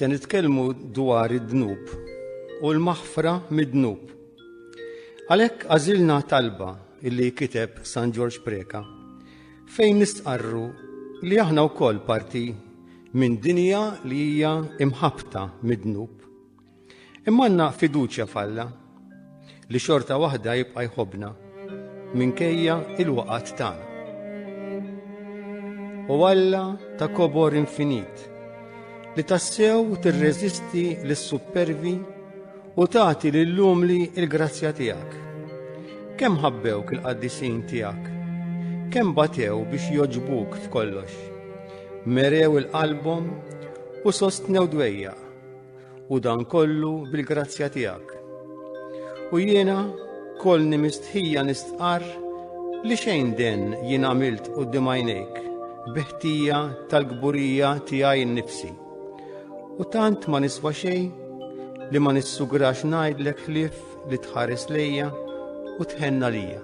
Se nitkellmu dwar id-dnub u l-maħfra mid-dnub. Għalhekk għażilna talba illi kiteb San George Preka fejn nistqarru li aħna wkoll parti minn dinja li hija imħabta mid-dnub. Imma għandna fiduċja f'Alla li xorta waħda jibqa' jħobbna minkejja il-waqgħat tagħna. U Alla ta' kobor infinit li tassew tirreżisti lis-supervi u tagħti lill-umli il-grazzja tiegħek. Kemm ħabbewk il-qaddisin tiegħek, kemm batew biex joġbuk f'kollox, merew il-qalbhom u sostnew dwejja, u dan kollu bil-grazzja tiegħek. U jiena kollni mistħija nistqar li xejn den jien għamilt quddiem għajnejk biħtija tal-gburija tiegħi nnifsi. U tant ma niswa xejn li ma nissugrax ngħidlek ħlief li tħares lejja u tħenna lija.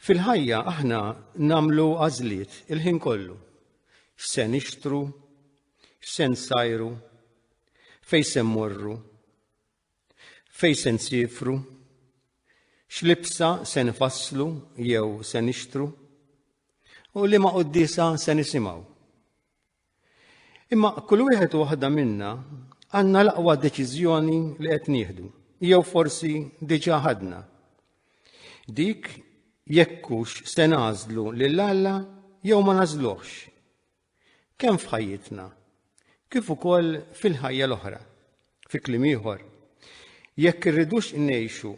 Fil-ħajja aħna namlu għażliet il-ħin kollu. X'se nixtru, x'se nsajru, fejn se mmorru, fejn se nsifru, x'libsa se nfasslu jew se nixtru, u liema qudiesa se nisimgħu. Imma kull wieħed u waħda minna għandna l-aqwa deċiżjoni li qed nieħdu, jew forsi diġà ħadna. Dik jekkux se nażlu lil Alla jew ma nażluhx. Kemm f'ħajjitna, kif ukoll fil-ħajja l-oħra, fi kliem ieħor. Jekk irridux ngħixu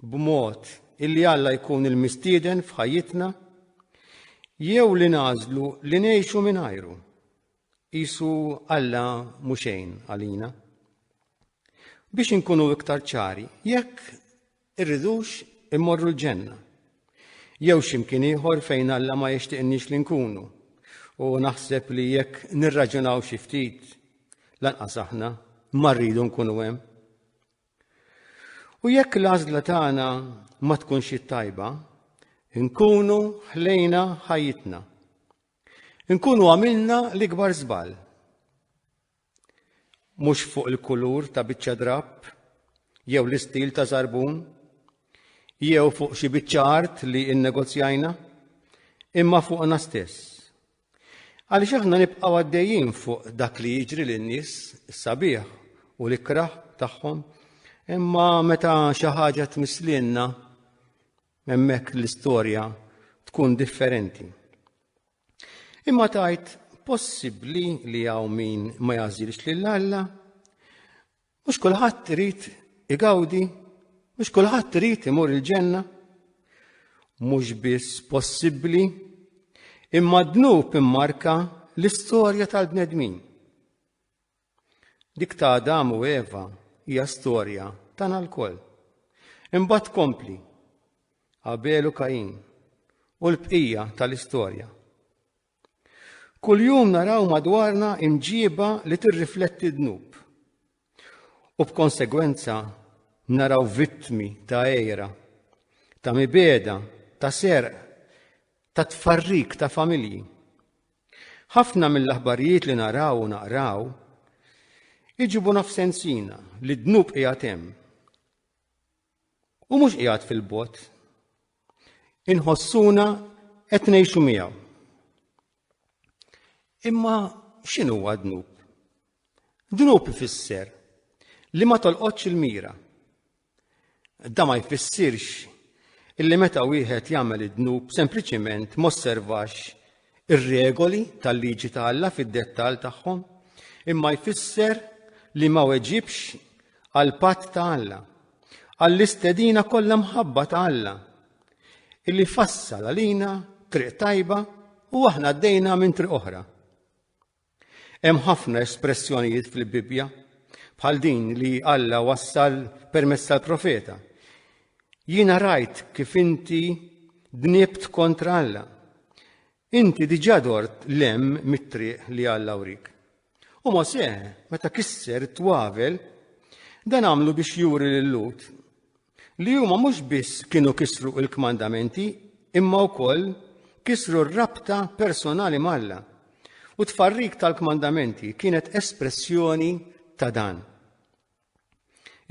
b'mod illi Alla jkun il-mistieden f'ħajjitna, jew li nażlu li ngħixu mingħajru, qisu Alla mhu xejn għalina. Biex inkunu iktar ċari, jekk irridux immorru l-ġenna, jew x'imkien ieħor fejn Alla ma jixtieqniex li nkunu, u naħseb li jekk nirraġunaw xi ftit lanqas aħna ma rridu nkunu hemm. U jekk l-għażla tagħna ma tkunx tajba, nkunu ħlejna ħajjitna. Nkunu għamilna l-ikbar żball. Mhux fuq il-kulur ta' biċċa drabb, jew l-istil ta' żarbun, jew fuq xi biċċa art li nnegozjajna, imma fuqna stess. Għaliex aħna nibqgħu għaddejjin fuq dak li jiġri lin-nies is-sabiħ u l-ikraħ tagħhom, imma meta xi ħaġa tmissilna hemmhekk l-istorja tkun differenti. Imma tajt possibbli li hawn min ma jażilx lil Alla, mhux kulħadd irid igawdi, mhux kulħadd irid imur il-ġenna, mhux biss possibbli, imma d-dnub immarka l-istorja tal-bnedmin. Dik ta' Adam u Eva hija storja tagħna lkoll. Imbagħad kompli Abel u Kajin u l-bqija tal-istorja. Kuljum naraw madwarna imġiba li tirrifletti d-dnub. U b'konsegwenza naraw vittmi ta' għejra, ta' mibeda, ta' serq, ta' tfarrik ta' familji. Ħafna mill-aħbarijiet li naraw u naqraw iġibuna f'sensina li d-dnub qiegħed hemm. U mhux qiegħed fil-bot. Inħossuna qed ngħixu miegħu. Imma x'inhu huwa d-dnub? Dnub ifisser li ma tolqotx il-mira. Da ma jfissirx illi meta wieħed jagħmel id-dnub sempliċiment mosservax ir-regoli tal-liġi ta' Alla fid-dettall tagħhom, imma jfisser li ma weġibx għal patt ta' Alla, għall-istedina kollha mħabba ta' Alla, illi fassal għalina triq tajba u aħna għaddejna minn triq oħra. Hemm ħafna espressjonijiet fil-Bibja bħal din li Alla wassal permezz tal-profeta. Jiena rajt kif inti dniebt kontra Alla. Inti diġà dort lem mit-triq li Alla wrik. U Mosè, meta kisser it-twavel, dan għamlu biex juri lil-Lut li huma mhux biss kienu kisru il-kmandamenti, imma wkoll kisru r-rabta personali mal-Alla. U tfarrik tal-kmandamenti kienet espressjoni ta' dan.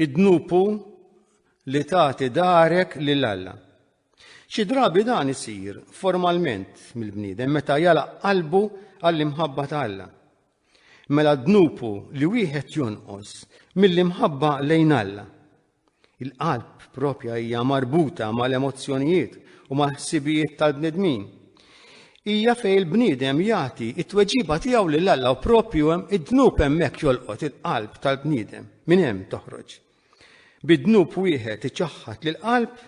Id-dnupu li tagħti darek lill-Alla. Xi drabi dan isir formalment mill-bniedem meta jalaq qalbu għall-imħabba ta' Alla. Mela dnupu li wieħed jonqos mill-imħabba lejn Alla. Il-qalb propja hija marbuta mal-emozzjonijiet u mal-ħsibijiet tal-bnedmin. Hija fejn il-bniedem jagħti t-tweġiba tiegħu lil Alla u propju hemm id-dnub hemmhekk jolqot il-qalb tal-bniedem minn hemm toħroġ. Bid-dnub wieħed iċaħħad lill-qalb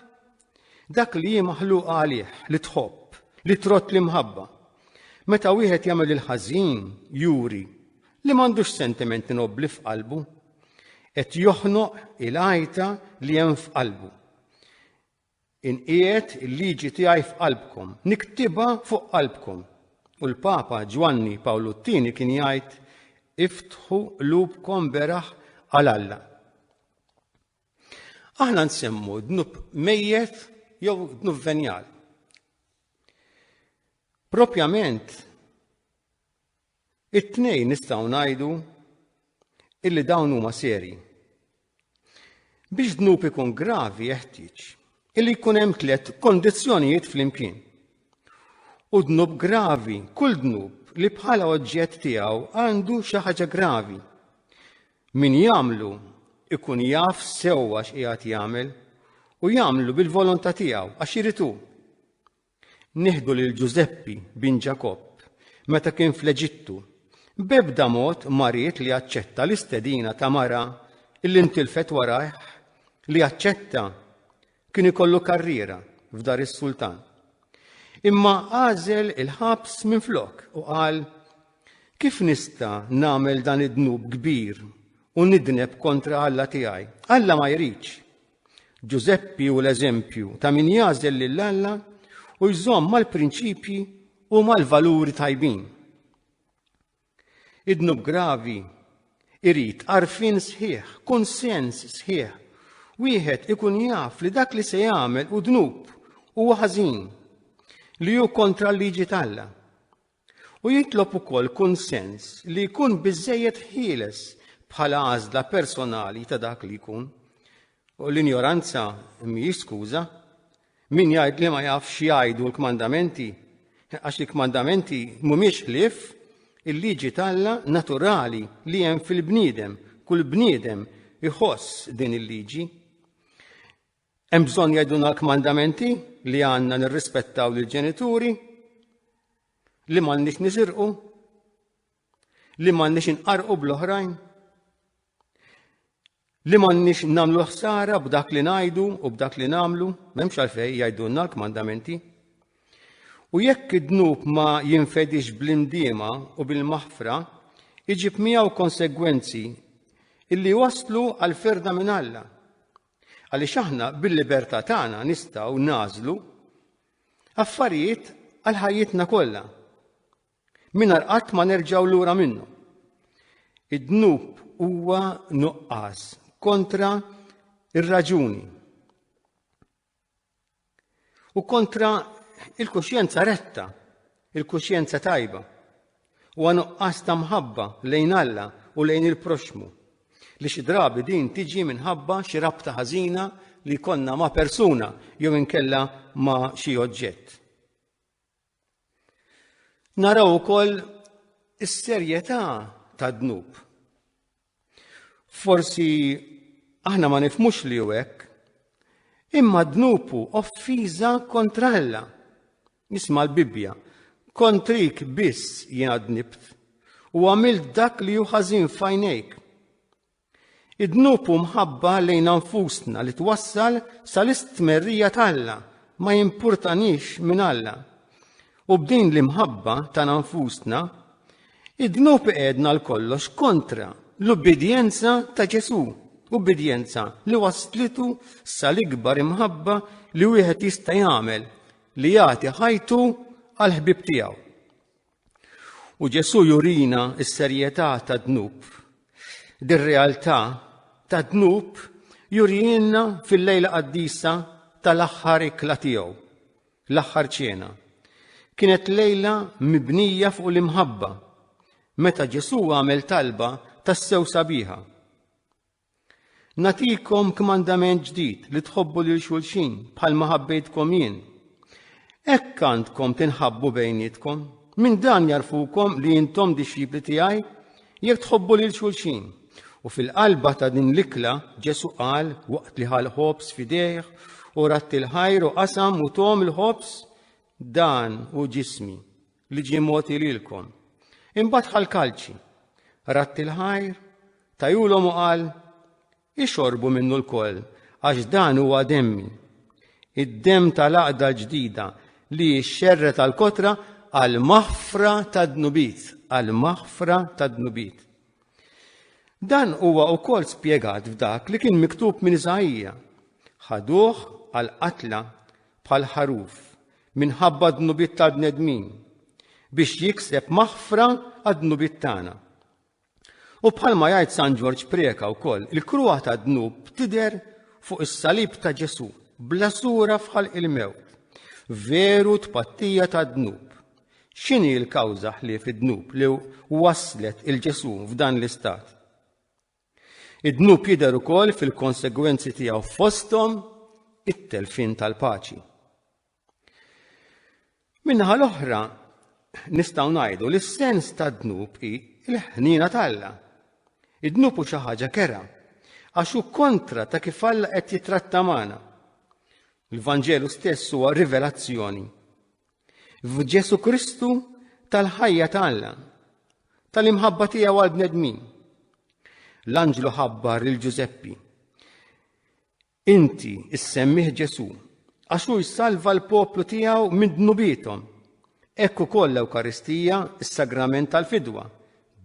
dak li hi maħluqa għalih, li tħobb, li trott l-imħabba. Meta wieħed jagħmel il-ħażin, juri li m'għandux sentimenti nobbli f'qalbu, qed joħnoq il-għajta li hemm f'qalbu. Inqiegħed il-liġi tiegħi f'qalbkom, niktibha fuq qalbkom. U l-Papa Ġwanni Pawlu t-tieni kien jgħid iftħu qlubkom beraħ għal Alla. Aħna nsemmu dnub mejjed jew dnub venjal. Propjament, it-tnejn nistgħu ngħidu illi dawn huma serji. Biex dnub ikun gravi jeħtieġ illi jkun hemm tliet kondizzjonijiet flimkien. U dnub gravi, kull dnub li bħala oġġett tiegħu għandu xi ħaġa gravi. Min jagħmlu ikun jaf sewwa x'qiegħed jagħmel u jagħmlu bil-volontà tiegħu għax iritu. Nieħdu lil Giuseppi bin Ġakob meta kien fl-Eġittu. B'ebda mod mariet li jaċċetta l-istedina ta' mara illi ntilfet warajh li jaċċetta kien ikollu karriera f'dar is-sultan. Imma għażel il-ħabs minflok u qal kif nista' nagħmel dan id-dnub kbir u nidneb kontra Alla tiegħi. Alla ma jridx. Giuseppi hu l-eżempju ta' min jażel lil Alla u jżomm mal-prinċipji u mal-valuri tajbin. Id-dnub gravi irid għarfien sħiħ, konsens sħiħ. Wieħed ikun jaf li dak li se jagħmel u dnub huwa ħażin li hu kontra l-liġi tal-Alla. U jitlob ukoll konsens li jkun biżżejjed ħieles bħala għażla personali ta' dak li jkun. U l-injoranza mhijiex skuża. Min jgħid li ma jafx jgħidu l-kmandamenti għax il-kmandamenti mhumiex ħlief il-liġi tal-Alla naturali li hemm fil-bniedem. Kull bniedem iħoss din il-liġi. Hemm bżonn jgħidulna l-kmandamenti li għandna nirrispettaw lill-ġenituri, li m'għandniex nisirqu, li m'għandniex inqarqu bl-oħrajn, li m'għandniex nagħmlu ħsara b'dak li ngħidu u b'dak li nagħmlu, m'hemmx għalfejn jgħidulna l-kmandamenti. U jekk id-dnub ma jinfedix bl-imdiema u bil-maħfra, iġib miegħu konsegwenzi illi waslu għal firda minn Alla. Għaliex aħna bil-libertà tagħna nistgħu nażlu affarijiet għal ħajjitna kollha mingħajr qatt ma nerġgħu lura minnu. Id-dnub huwa nuqqas kontra ir-raġuni u kontra il-kuxjenza retta, il-kuxjenza tajba, u nuqqas ta' mħabba lejn Alla u lejn il-proxmu. Li xi drabi din tiġi minħabba xi rabta ħażina li konna ma' persuna jew inkella ma' xi oġġett. Naraw ukoll is-serjetà tad-dnub. Forsi aħna ma nifhmux li hu hekk, imma d-dnubu offiża kontra Alla. Nisma' l-Bibbja, kontrik biss jiena dnibt u għamilt dak li hu ħażin f'għajnejk. Id-dnubu mħabba lejn anfusna li twassal sal-istmerrija tal-Alla ma jimpurtanix minn Alla. U b'din l-imħabba ta' anfusna, id-dnub qiegħdna l-kollox kontra l-ubbidjenza ta' Ġesu, ubbidjenza li waslitu sal-ikbar imħabba li wieħed jista' jagħmel li jagħti ħajtu għall ħbieb tiegħu. U Ġesu jurina s-serjetà ta' dnub. Dir-realtà ta' dnub jurijinna fil-lejla qaddisa tal-aħħar ikla tiegħu, l-aħħar ċena. Kienet lejla mibnija fuq l-imħabba, meta Ġesu għamel talba tas-sew sabiħa. Natikom kmandament ġdid li tħobbu lil xulxin bħalma ħabbejtkom jien. Hekk għandkom tinħabbu bejnietkom, min dan jarfukom li intom dixxipli tiegħi jekk tħobbu lil xulxin. U fil-qalba ta' din l-ikla Ġesu qal waqt li ħal ħobs f'idejh u ratti l-ħajr u qasam u tom il-ħobs, dan u ġismi li ġie mogħti lilkom. Imbagħad ħal kalċi, ratti l-ħajr, tajulhom u qal ixorbu minnu l-koll għax dan huwa demmi. Id-demm tal-għaqda ġdida li x-xerret tal-kotra għal-maħfra tad-dnubit, għal-maħfra tad-dnubit. Dan huwa wkoll spjegat f'dak li kien miktub minn Iżajija. Ħaduh għal-qatla bħal ħaruf minħabba d-dnubit tal-bnedmin biex jikseb maħfra għad-dnubit tagħna. U bħalma jgħid San Ġorġ Preka wkoll, il-kruwa tad-dnub tidher fuq is-salib ta' Ġesu bla sura fħalq il-mewt. Veru tpattija tad-dnub. X'inhi l-kawża ħlief id-dnub li waslet il-Ġesu f'dan l-istat? Id-dnub jidher ukoll fil-konsegwenzi tiegħu fosthom it-telfin tal-paċi. Min-naħa l-oħra nistgħu ngħidu li s-sens tad-dnub hi l-ħnina tal-Alla. Id-dnub hu xi ħaġa kera għax hu kontra ta' kif Alla qed jitratta magħna. Il-Vanġelu stess huwa rivelazzjoni f'Ġesu Kristu tal-ħajja ta' Alla, tal-imħabba tiegħu għall-bnedmin. L-anġlu ħabbar lil Ġuseppi. Inti issemmih Ġesu għax hu jsalva l-poplu tiegħu minn dnubithom. Hekk ukoll l-Ewkaristija, is-sagrament tal-fidwa.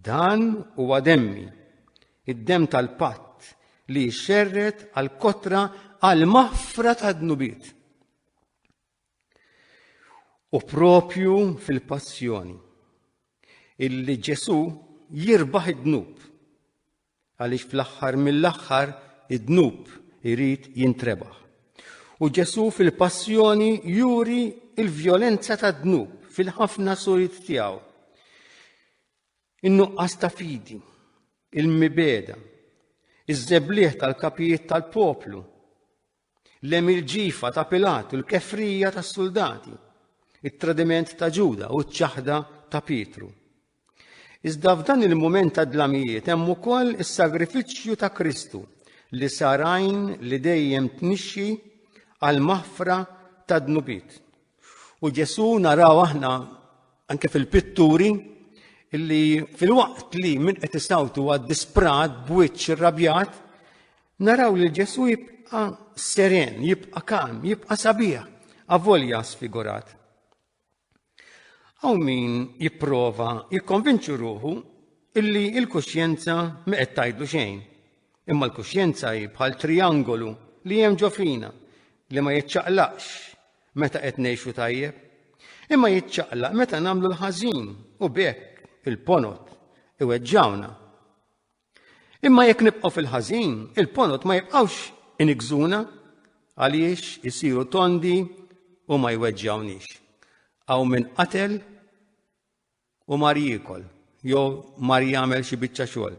Dan huwa demmi, id-demm tal-patt li jxerret għall-kotra għall-maħfra tad-dnubiet. U propju fil-passjoni illi Ġesu jirbaħ id-dnub. Għaliex fl-aħħar mill-aħħar id-dnub irid jintrebaħ. U Ġesu fil-passjoni juri il-vjolenza tad-dnub fil-ħafna surijiet tiegħu. In-nuqqas ta' fidi, il-mibeda, iż-żebblieħ tal-kapijiet tal-poplu, l-emil-ġifa ta' Pilatu, l-kefrija tas-soldati, it-tradiment ta' Ġuda u ċ-ċaħda ta' Pietru. Iżda f'dan il-mument ta' dlamijiet hemm ukoll is-sagrifiċċju ta' Kristu li sarajn li dejjem tnixxi għal maħfra ta' dnubiet. U Ġesu naraw aħna anke fil-pitturi illi fil-waqt li min qed isawtu huwa disprat b'wiċċ irrabjat, naraw li Ġesu jibqa' seren, jibqa' kalm, jibqa' sabiħ, avolja sfigurat. Hawn min jipprova jikkonvinċu ruħu illi l-kuxjenza ma qed tgħidlu xejn. Imma l-kuxjenza hi bħal triangolu li hemm ġofrina li ma jiċċaqlaqx meta qed ngħixu tajjeb, imma jiċċaqlaq meta nagħmlu l-ħażin u bekk il-ponot iweġġawna. Imma jekk nibqgħu fil-ħażin, il-ponot ma jibqgħux inigżuna għaliex isiru tondi u ma jweġġawnix. Aw min qatel u mar jiekol, jew mar jagħmel xi biċċa xogħol.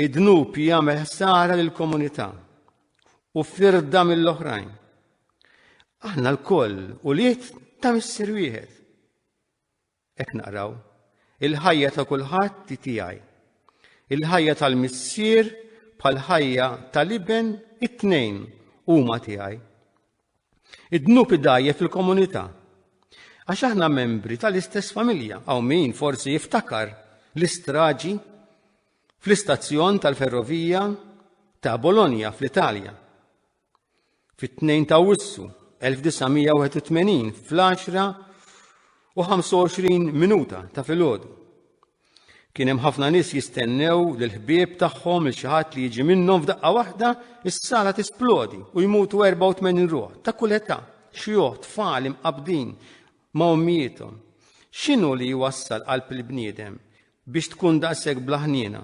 Id-dnub jagħmel ħsara lill-komunità u firda mill-oħrajn. Aħna l-koll u liet ta' missier wieħed. Hekk naqraw, il-ħajja ta' kulħadd tiegħi. Il-ħajja tal-missier bħal ħajja tal-iben it-tnejn huma tiegħi. Id-dnub idajjef fil-komunità. Għax aħna membri tal-istess familja, hawn min forsi jiftakar l-istraġi fl-istazzjon tal-ferrovija ta' Bologna fl-Italja. Fit-2 ta' Awwissu 1981 fl-10 u 25 minuta ta' filgħodu. Kien hemm ħafna nies jistennew lil ħbieb tagħhom il xi ħadd li jiġi minnhom f'daqqa waħda is-sala tisplodi u jmutu 84 ruħ ta' kull età, xjuħ, tfal imqabdin ma' ommijietom, X'inhu li jwassal qalb il-bniedem biex tkun daqshekk blaħniena?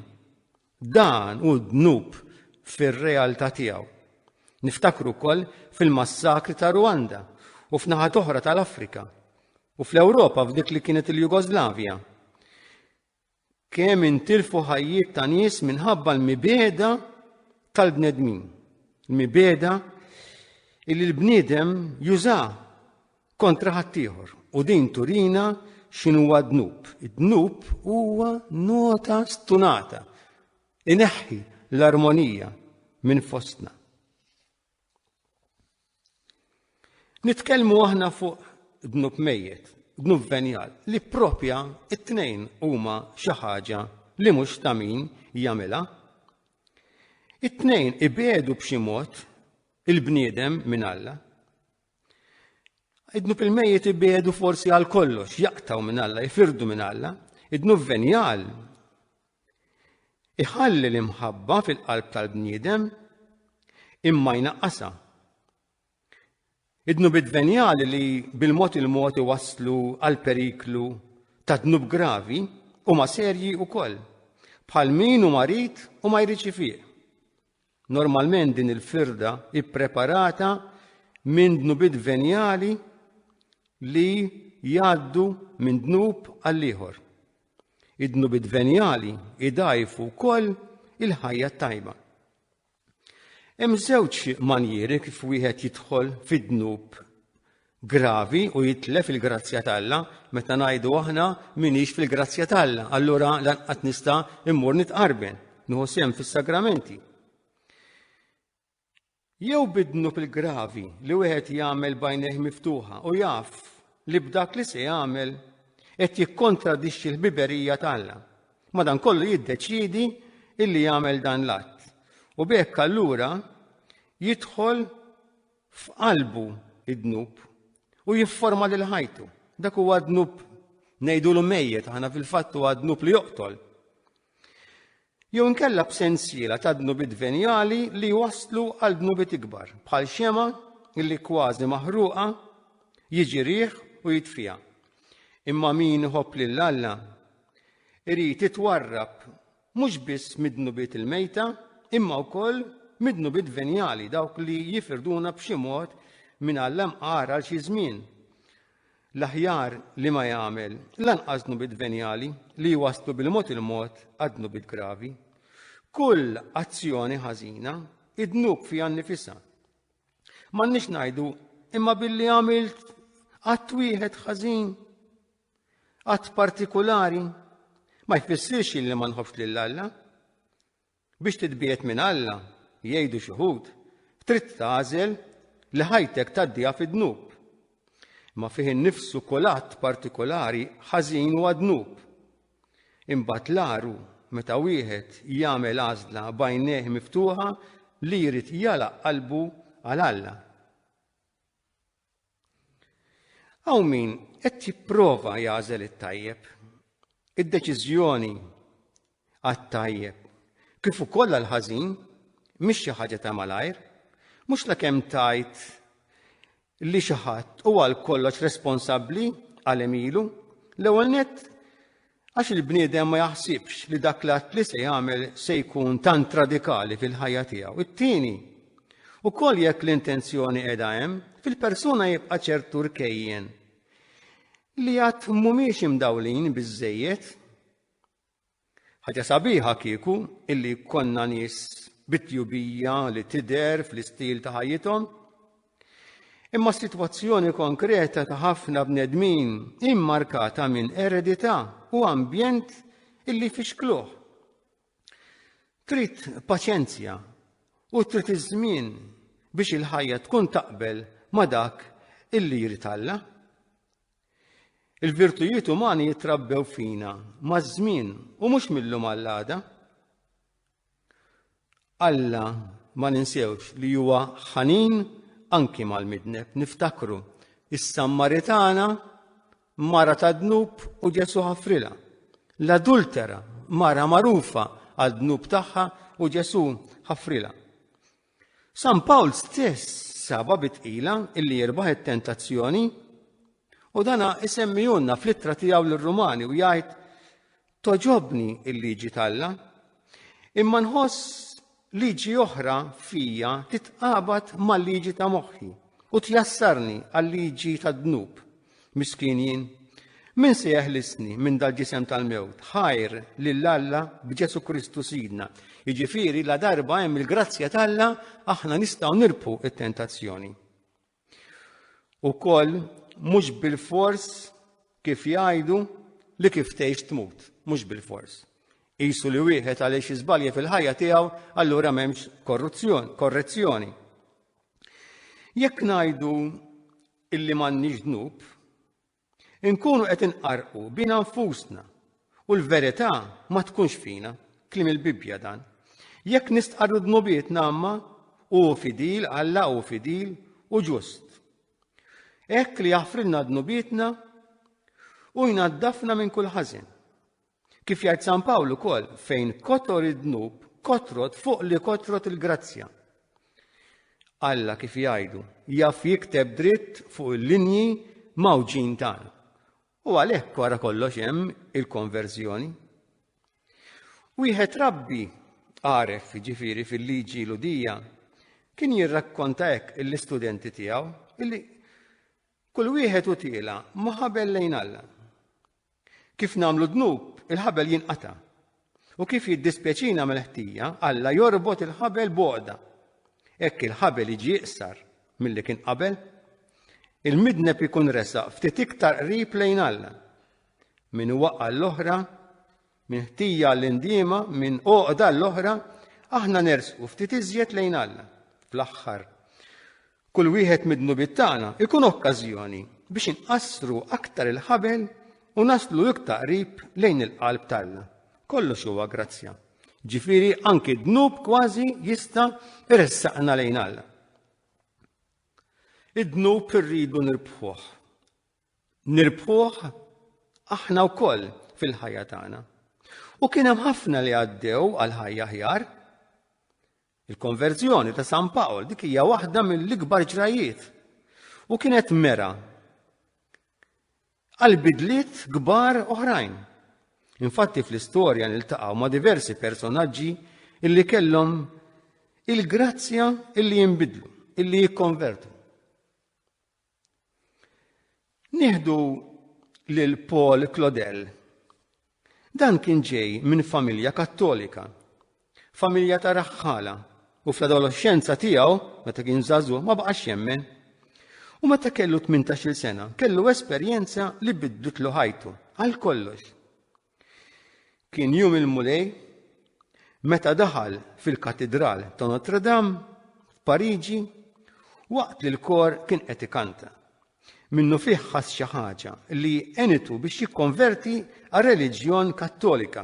Dan hu dnub fir-realtà tiegħu. Niftakru wkoll fil-massakri ta' Rwanda u f'naħat oħra tal-Afrika u fl-Ewropa f'dik li kienet il-Jugoslavja. Kemm intilfu ħajjiet ta' nies minħabba l-mibeda tal-bnedmin. Il-mibeda illi l-bniedem juża kontra ħaddieħor. U din turina x'inhuwa dnub. Id-dnub huwa nota stunata. Ineħħi l-armonija minn fostna. Nitkellmu aħna fuq dnub mejjed, dnub venjal, li propja it-tnejn huma xi ħaġa li mhux ta' min jagħmilha. It-tnejn ibedu b'xi mod il-bniedem minn Alla. Id-dnub il-mejjed ibedu forsi għal kollox, jaqtaw minn Alla, jfirdu minn Alla. Id-dnub venjal iħalli l-imħabba fil-qalb tal-bniedem imma jnaqqasha. Id-dnub venjali li bil-mod il-mod iwasslu għal periklu ta' dnub gravi huma serji wkoll, bħal min hu marid u ma jridx ifieq. Normalment din il-firda ippreparata minn dnubiet venjali li jgħaddu minn dnub għal ieħor. Id-dnubiet venjali idajfu wkoll il-ħajja tajba. Hemm żewġ manjieri kif wieħed jidħol fid-dnub gravi u jitlef il-grazzja t'Alla. Meta ngħidu aħna minix fil-grazzja t'Alla, allura lanqas nista' immur nitqarben, nieħu sehem fis-sagramenti. Jew bid-dnub il-gravi li wieħed jagħmel bajnejh miftuħa u jaf li b'dak li se jagħmel qed jikkontradixxi l-biberija t'Alla. Madankollu jiddeċiedi illi jagħmel dan l-att. U b'hekk allura jidħol f'qalbu id-dnub u jifforma lil ħajtu. Dak huwa dnub ngħidulu mejjed, aħna fil-fatt huwa dnub li joqtol. Jew inkella b'sensiela ta' dnubiet venjali li waslu għal dnubiet ikbar, bħal xema illi kważi maħruqa jiġi rieħ u jitfija. Imma min iħobb lil Alla irid jitwarrab mhux biss mid-dnubiet il-mejta, imma wkoll mid-dnubiet venjali dawk li jifirduna b'xi mod minn Alla mqara għal xi żmien. L-aħjar li ma jagħmel lanqas dnubiet venjali li jwasslu bil-mod il-mod għad dnubiet gravi. Kull azzjoni ħażina id-dnub fiha nnifisha. M'għandniex ngħidu imma billi għamilt qatt wieħed ħażin, qatt partikulari, ma jfissirx li ma nħobbx lil Alla. Biex titbiet minn Alla, jgħidu xi wħud, trid tagħżel li ħajtek tgħaddiha fid-dnub. Ma fih innifsu kull att partikolari ħażin huwa dnub. Imbagħad l-aru meta wieħed jagħmel għażla bajnejh miftuħa li jrid jalaq qalbu għal Alla. Hawn min qed jipprova jagħżel it-tajjeb. Id-deċiżjoni għat-tajjeb kif ukoll għall-ħażin mhix xi ħaġa ta' malajr, mhux lakemm tajt li xi ħadd huwa għal kollox responsabbli għal emilu, l-ewwel nett għax il-bniedem ma jaħsibx li dak l-att li se jagħmel se jkun tant radikali fil-ħajja tiegħu. It-tieni, ukoll jekk l-intenzjoni qiegħda hemm, fil-persuna jibqa' ċertu rkejjen li għad mhumiex imdawlin biżżejjed. Ħaġa sabiħa kieku illi konna nies bit-tjubija li tidher fl-istil ta' ħajjithom. Imma sitwazzjoni konkreta ta' ħafna bnedmin immarkata minn eredità u ambjent illi fixkluh. Trid paċenzja u trid iż-żmien biex il-ħajja tkun taqbel ma' dak illi jrid Alla. Il-virtujiet umani jitrabbew fina maż-żmien u mhux millum għall-għada. Alla ma ninsewx li huwa ħanin anki mal-midneb. Niftakru is-Sammaritana mara ta' dnub u Ġesu ħaffrilha. L-adultera mara magħrufa għal dnub tagħha u Ġesu ħaffrilha. San Pawl stess saba bitqila illi jirbaħ it-tentazzjoni U dana isemmijunna fl-ittra tiegħu lir-Rumani u jgħid toġobni l-liġi talla, imma nħoss liġi oħra fija titqabad mal-liġi ta' moħħi u tjassarni għal-liġi tad-dnub. Miskin jien, min se jeħlisni minn dal-ġisem tal-mewt, ħajr lill-Alla b'Ġesu Kristu Sidna. Jiġifieri la darba hemm il-grazzja talla aħna nistgħu nirpu it-tentazzjoni. Ukoll mhux bil-fors kif jgħidu li kif tgħix tmut, mhux bil-fors. Qisu li wieħed għaliex iżbalja fil-ħajja tiegħu allura m'hemmx korrezzjoni. Jekk ngħidu illi m'għandniex dnub, inkunu qed inqarqu bina nfusna u l-verità ma tkunx fina, kliem il-Bibja dan. Jekk nistqarru dnubietna imma u fidil, Alla u fidil u ġust. Hekk li jaħfrilna dnubietna u jnaddafna minn kull ħażin. Kif jgħid San Pawlu ukoll fejn kotor id-dnub kotrot fuq li kotrot il-grazzja. Alla kif jgħidu jaf jikteb dritt fuq il-linji mawġin tagħna. U għalhekk wara kollox hemm il-konverżjoni. Wieħed rabbi għaref ġifieri fil-liġi ludija kien jirrakkonta hekk l-istudenti tiegħu illi kull wieħed u tiela ma ħabel lejn Alla. Kif nagħmlu dnub, il-ħabel jinqata'. U kif jiddispjaċina mill-ħtija, Alla jorbot il-ħabel b'għoqda. Hekk il-ħabel jiġi iqsar milli kien qabel, il-midneb ikun resaq ftit iktar qrib lejn Alla. Min waqqa l-oħra, min ħtija l-indiema, min għoqda l-oħra, aħna nersqu ftit iżjed lejn Alla. Fl-aħħar, kull wieħed mid-dnubiet tagħna ikun okkażjoni biex inqassru aktar il-ħabel u naslu iktar qrib lejn il-qalb tagħna. Kollox huwa grazzja. Ġifieri anki d-dnub kważi jista' iressaqna lejn Alla. Id-dnub irridu nirbħuh. Nirbħuh aħna wkoll fil-ħajja tagħna. U kien hemm ħafna li għaddew għal ħajja aħjar. Il-konverżjoni ta' San Pawl dik hija waħda mill-ikbar ġrajiet u kienet mera għal bidliet kbar oħrajn. Infatti fl-istorja niltaqgħu ma' diversi personaġġi illi kellhom il-grazzja illi jinbidlu, illi jikkonvertu. Nieħdu lil Paul Claudel. Dan kien ġej minn familja kattolika, familja ta' raħħala, u fl-adolescenza tiegħu, meta kien żagħżugħ ma baqax jemmen. U meta kellu 18-il sena, kellu esperjenza li biddutlu ħajtu għal kollox. Kien jum il-mulej meta daħal fil-katedral ta' Notre Dame f'Pariġi waqt li l-kor kien qed ikanta. Minnu fih ħass xi ħaġa li għenitu biex jikkonverti għal reliġjon kattolika.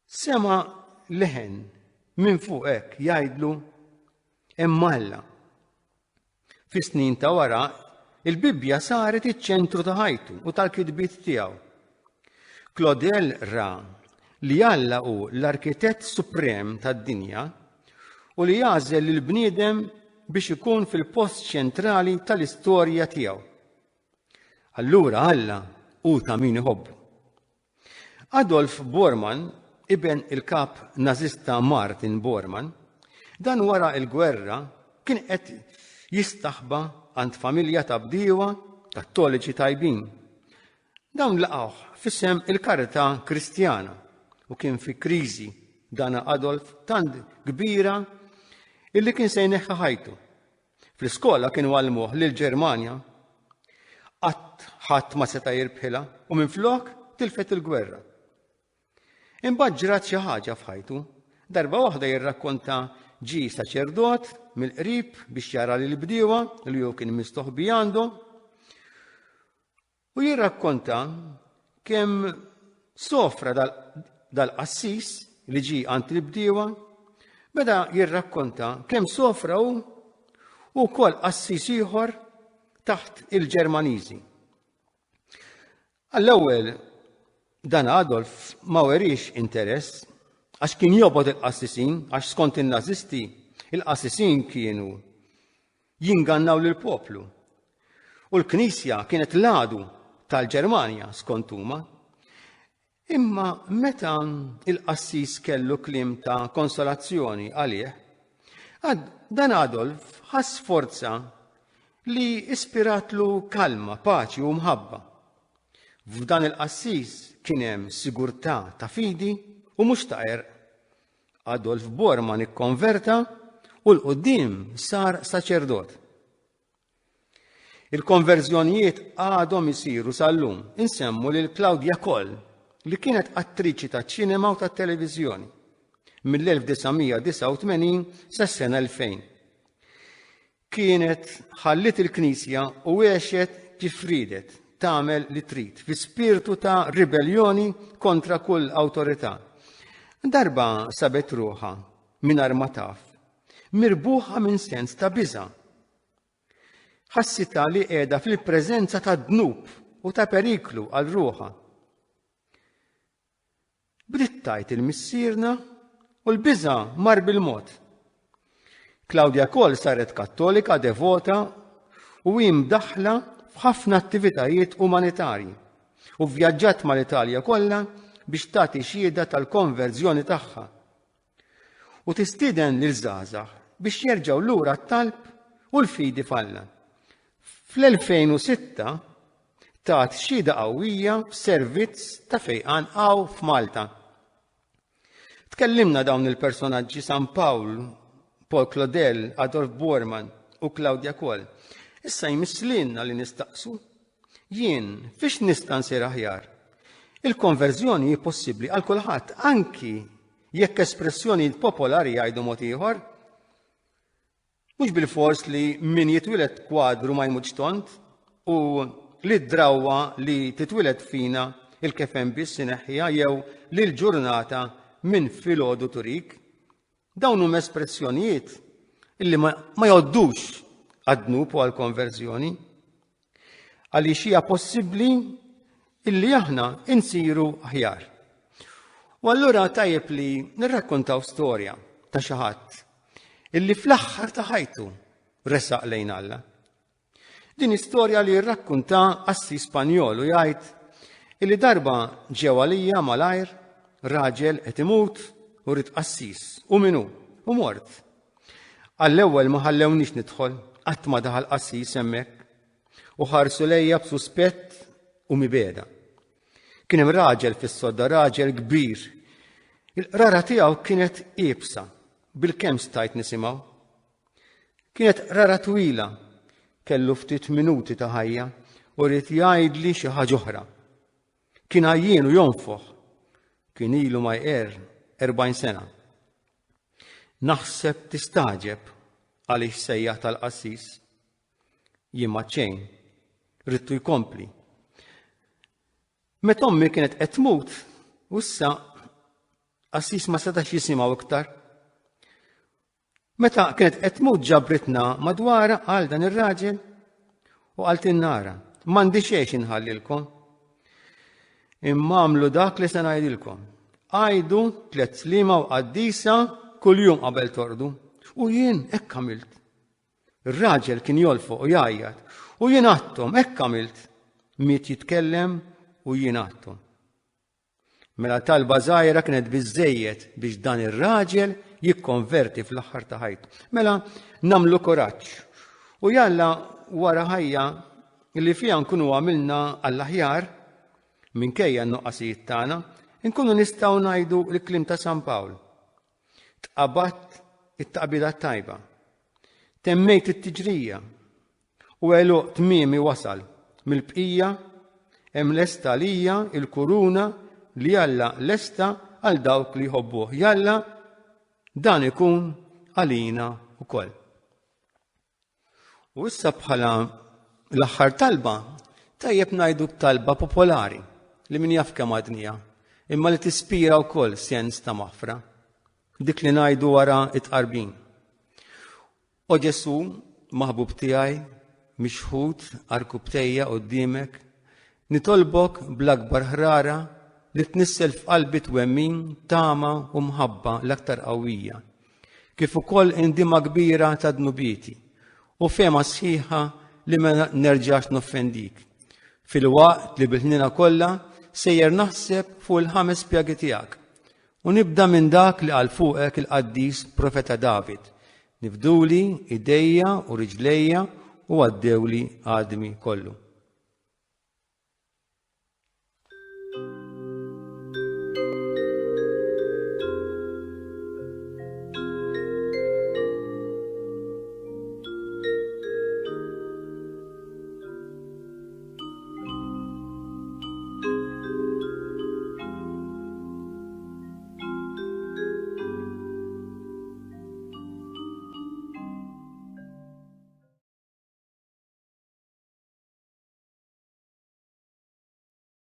Sema leħen minn fuq hekk jgħidlu hemm Alla. Fis-snin ta' wara, il-Bibja saret iċ-ċentru ta' ħajtu u tal-kitbiet tiegħu. Claudel ra li Alla hu l-arkitett suprem tad-dinja u li jagħżel lill-bniedem biex ikun fil-post ċentrali tal-istorja tiegħu. Allura Alla hu ta' min iħobbu. Adolf Bormann, ibn il-kap nazista Martin Bormann, dan wara l-gwerra kien qed jistaħba għand familja ta' bdiewa kattoliċi tajbin. Dawn laqgħu f'isem il-karità Kristjana u kien fi kriżi dana Adolf tant kbira illi kien se jneħħa ħajtu. Fl-iskola kienu għallmuh lill-Ġermanja qatt ħadd ma seta' jirbħilha u minflok tilfet il-gwerra. Imbagħad ġrat xi ħaġa f'ħajtu. Darba waħda jirrakkonta ġi saċerdot mill-qrib biex jara lil bdiewa li hu kien mistoħbi għandu u jirrakkonta kemm sofra dal-qassis li ġi għand il-bdiewa beda jirrakkonta kemm sofra u wkoll qassis ieħor taħt il-Ġermaniżi. Għall-ewwel dan Adolf ma werix interess għax kien jobod il-qassisin, għax skont in-nazisti il-qassisin kienu jingannaw lil poplu. u l-Knisja kienet l-għadu tal-Ġermanja skont huma. Imma meta il-qassis kellu kliem ta' konsolazzjoni għalih, dan Adolf ħass forza li ispiratlu kalma, paċi u mħabba. F'dan il-qassis kien hemm sigurtà ta' fidi u mhux ta' erq. Adolf Bormann ikkonverta u l-qudiem sar saċerdot. Il-konverżjonijiet għadhom isiru sal-lum. Insemmu lil Claudia Koll li kienet attriċi ta' ċinema u ta' televiżjoni mill-1989 sas-sena 2000. Kienet ħallit il-Knisja u għexet kif ridet tagħmel li trid fi spiritu ta' ribellioni kontra kull awtorità. Darba sabet ruħha mingħajr ma taf, mirbuħa minn sens ta' biża'. Ħassita li qiegħda fil-preżenza ta' dnub u ta' periklu għal ruħha. Bdiet tajt il-missierna u l-biża' mar bil-mod. Claudia Koll saret kattolika devota u mdaħla f'ħafna attivitajiet umanitarji u vjaġġat mal-Italja kollha biex tagħti xhieda tal-konverżjoni tagħha. U tistieden lil żgħażagħ biex jerġgħu lura t-talb u l-fidi falla. Fl-2006 tat xhieda qawwija f'servizz ta' fejqan qaww f'Malta. Tkellimna dawn il-personaġġi San Pawl, Paul Claudel, Adolf Bormann u Claudia Koll. Issa jmisslinna li nistaqsu, jien fiex nista' nsir aħjar? Il-konverżjoni hi possibbli għal kulħadd anki jekk espressjoni popolari jgħidu mod ieħor. Mhux bil-fors li min jitwiled kwadru ma jmutx tont u li d-drawwa li titwiled fina il-kefen biss ineħħiha jew li l-ġurnata minn filgħodu turik. Dawn huma espressjonijiet illi ma jgħoddux għad-dnub u għall-konverżjoni. Għaliex hija possibbli illi aħna insiru aħjar. U allura tajjeb li nirrakkontaw storja ta' xi ħadd illi fl-aħħar ta' ħajtu resaq lejn Alla. Din istorja li rrakkunta qassis Spanjol u jgħid illi darba ġew għalija malajr raġel qed imut u rid qassis u minu u mort. Għall-ewwel ma ħallewniex nidħol qatt ma daħal qassis hemmhekk u ħarsu lejja b'suspett u mibeda. Kien hemm raġel fis-sodda, raġel kbir. Il-qrara tiegħu kienet qiebsa bil-kemm stajt nisimgħu. Kienet qrara twila, kellu ftit minuti ta' ħajja u rrid jgħidli xi ħaġa oħra. Kien għajjien u jonfoħ. Kien ilu ma jqer 40 sena. Naħseb tistaġeb għaliex sejjaħ tal-qassis. Jien ma ċejn, ridtu jkompli. Meta ommi kienet qed tmut, u issa qassis ma setax jisimgħu iktar. Meta kienet qed tmut ġabritna madwara għal dan ir-raġel u qalt innara, m'għandi xejn inħallilkom. Imma għamlu dak li se ngħidilkom. Għajdu 3 sliema u qaddisa kuljum qabel tordu. U jien hekk għamilt. Ir-raġel kien jolfoq u jgħajjad u jien għadthom hekk għamilt. Miet jitkellem u jien għadthom. Mela talba żgħira kienet biżżejjed biex dan ir-raġel jikkonverti fl-aħħar ta' ħajtu. Mela nagħmlu kuraġġ. U jalla wara ħajja li fiha nkunu għamilna għall-aħjar minkejja n-nuqqasijiet tagħna, inkunu nistgħu ngħidu l-kliem ta' San Pawl. Tqabadt it-taqbida tajba. Temmejt it-tiġrija u għeluq tmiemi wasal mill-bqija hemm lesta lija il-kuruna li Alla lesta għal dawk li jħobbuh. Jalla dan ikun għalina wkoll. U issa bħala l-aħħar talba tajjeb ngħidu talba popolari li min jaf kemm għadnija, imma li tispira wkoll sens ta' maħfra. Dik li ngħidu wara it-qarbin. O Ġesu, maħbub tiegħi, mixħud arkubtejja quddiemek, nitolbok bl-akbar ħrara li tnissel f'qalbi twemmin, tama u mħabba l-aktar qawwija, kif ukoll indima kbira ta' dnubieti u fema sħiħa li ma nerġax noffendik. Fil-waqt li bil-ħnina kollha sejjer naħseb fuq il-5 pjagi tiegħek. U nibda minn dak li qal fuqek il-qaddis profeta David. Nifduli idejja u riġlejja u għaddewli għadmi kollu.